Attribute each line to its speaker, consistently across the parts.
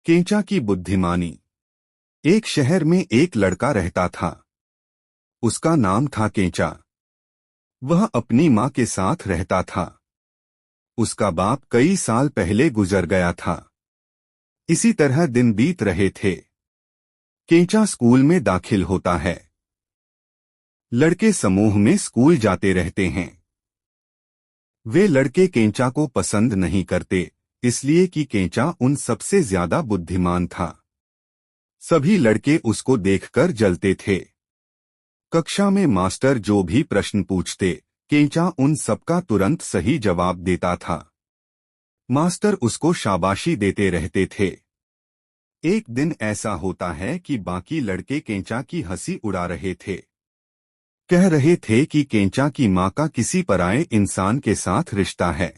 Speaker 1: केंचा की बुद्धिमानी। एक शहर में एक लड़का रहता था। उसका नाम था केंचा। वह अपनी माँ के साथ रहता था। उसका बाप कई साल पहले गुजर गया था। इसी तरह दिन बीत रहे थे। केंचा स्कूल में दाखिल होता है। लड़के समूह में स्कूल जाते रहते हैं। वे लड़के केंचा को पसंद नहीं करते, इसलिए कि केंचा उन सबसे ज्यादा बुद्धिमान था। सभी लड़के उसको देखकर जलते थे। कक्षा में मास्टर जो भी प्रश्न पूछते, केंचा उन सबका तुरंत सही जवाब देता था। मास्टर उसको शाबाशी देते रहते थे। एक दिन ऐसा होता है कि बाकी लड़के केंचा की हंसी उड़ा रहे थे। कह रहे थे कि केंचा की माँ का किसी पराये इंसान के साथ रिश्ता है।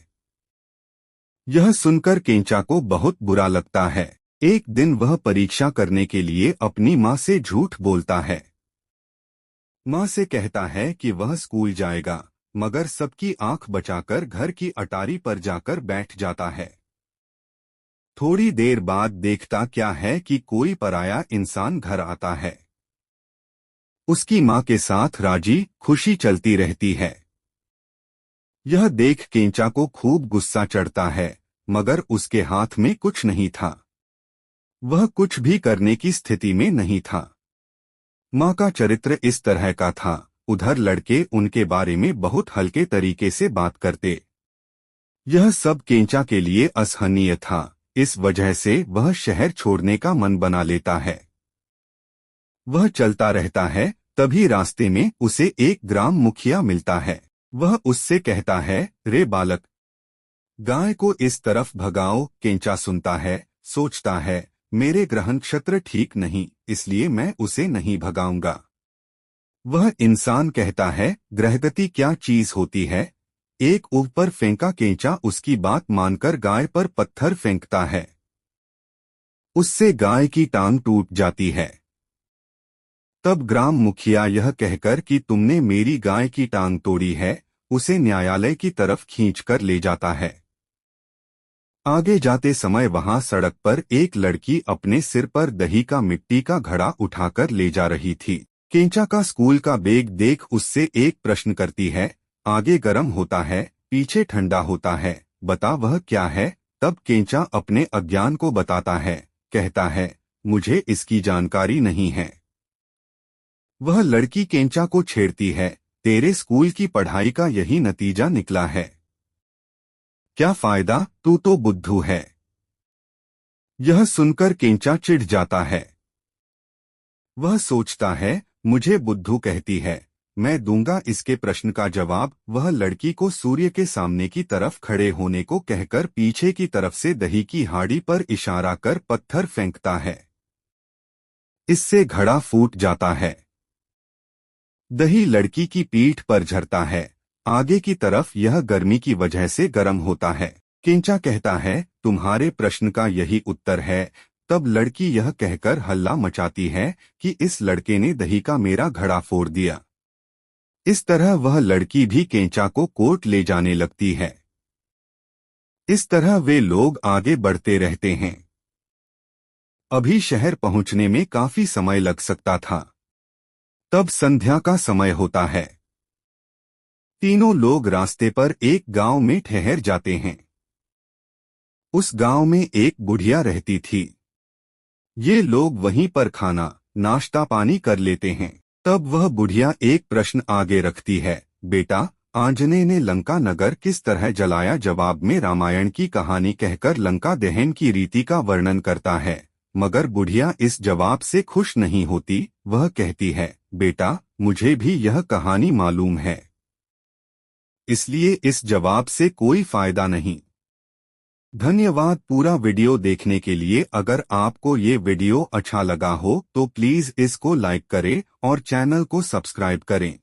Speaker 1: यह सुनकर केंचा को बहुत बुरा लगता है। एक दिन वह परीक्षा करने के लिए अपनी माँ से झूठ बोलता है। माँ से कहता है कि वह स्कूल जाएगा, मगर सबकी आंख बचाकर घर की अटारी पर जाकर बैठ जाता है। थोड़ी देर बाद देखता क्या है कि कोई पराया इंसान घर आता है। उसकी माँ के साथ राजी खुशी चलती रहती है। यह देख केंचा को खूब गुस्सा चढ़ता है, मगर उसके हाथ में कुछ नहीं था। वह कुछ भी करने की स्थिति में नहीं था। माँ का चरित्र इस तरह का था। उधर लड़के उनके बारे में बहुत हल्के तरीके से बात करते। यह सब केंचा के लिए असहनीय था। इस वजह से वह शहर छोड़ने का मन बना लेता है। वह चलता रहता है, तभी रास्ते में उसे एक ग्राम मुखिया मिलता है। वह उससे कहता है, रे बालक, गाय को इस तरफ भगाओ। केंचा सुनता है, सोचता है, मेरे ग्रह नक्षत्र ठीक नहीं, इसलिए मैं उसे नहीं भगाऊंगा। वह इंसान कहता है, ग्रहगति क्या चीज होती है? एक ऊपर फेंका। केंचा उसकी बात मानकर गाय पर पत्थर फेंकता है। उससे गाय की टांग टूट जाती है। तब ग्राम मुखिया यह कहकर कि तुमने मेरी गाय की टांग तोड़ी है, उसे न्यायालय की तरफ खींचकर ले जाता है। आगे जाते समय वहां सड़क पर एक लड़की अपने सिर पर दही का मिट्टी का घड़ा उठाकर ले जा रही थी। केंचा का स्कूल का बैग देख उससे एक प्रश्न करती है। आगे गर्म होता है, पीछे ठंडा होता है, बता वह क्या है? तब केंचा अपने अज्ञान को बताता है। कहता है, मुझे इसकी जानकारी नहीं है। वह लड़की केंचा को छेड़ती है, तेरे स्कूल की पढ़ाई का यही नतीजा निकला है। क्या फायदा, तू तो बुद्धू है। यह सुनकर केंचा चिढ़ जाता है। वह सोचता है, मुझे बुद्धू कहती है, मैं दूंगा इसके प्रश्न का जवाब। वह लड़की को सूर्य के सामने की तरफ खड़े होने को कहकर पीछे की तरफ से दही की हांडी पर इशारा कर पत्थर फेंकता है। इससे घड़ा फूट जाता है। दही लड़की की पीठ पर झरता है। आगे की तरफ यह गर्मी की वजह से गर्म होता है। केंचा कहता है, तुम्हारे प्रश्न का यही उत्तर है। तब लड़की यह कहकर हल्ला मचाती है कि इस लड़के ने दही का मेरा घड़ा फोड़ दिया। इस तरह वह लड़की भी केंचा को कोर्ट ले जाने लगती है। इस तरह वे लोग आगे बढ़ते रहते हैं। अभी शहर पहुंचने में काफी समय लग सकता था। तब संध्या का समय होता है। तीनों लोग रास्ते पर एक गांव में ठहर जाते हैं। उस गांव में एक बुढ़िया रहती थी। ये लोग वहीं पर खाना नाश्ता पानी कर लेते हैं। तब वह बुढ़िया एक प्रश्न आगे रखती है, बेटा, आंजनेय ने लंका नगर किस तरह जलाया? जवाब में रामायण की कहानी कहकर लंका दहन की रीति का वर्णन करता है। मगर बुढ़िया इस जवाब से खुश नहीं होती। वह कहती है, बेटा, मुझे भी यह कहानी मालूम है, इसलिए इस जवाब से कोई फायदा नहीं। धन्यवाद पूरा वीडियो देखने के लिए। अगर आपको ये वीडियो अच्छा लगा हो तो प्लीज इसको लाइक करें और चैनल को सब्सक्राइब करें।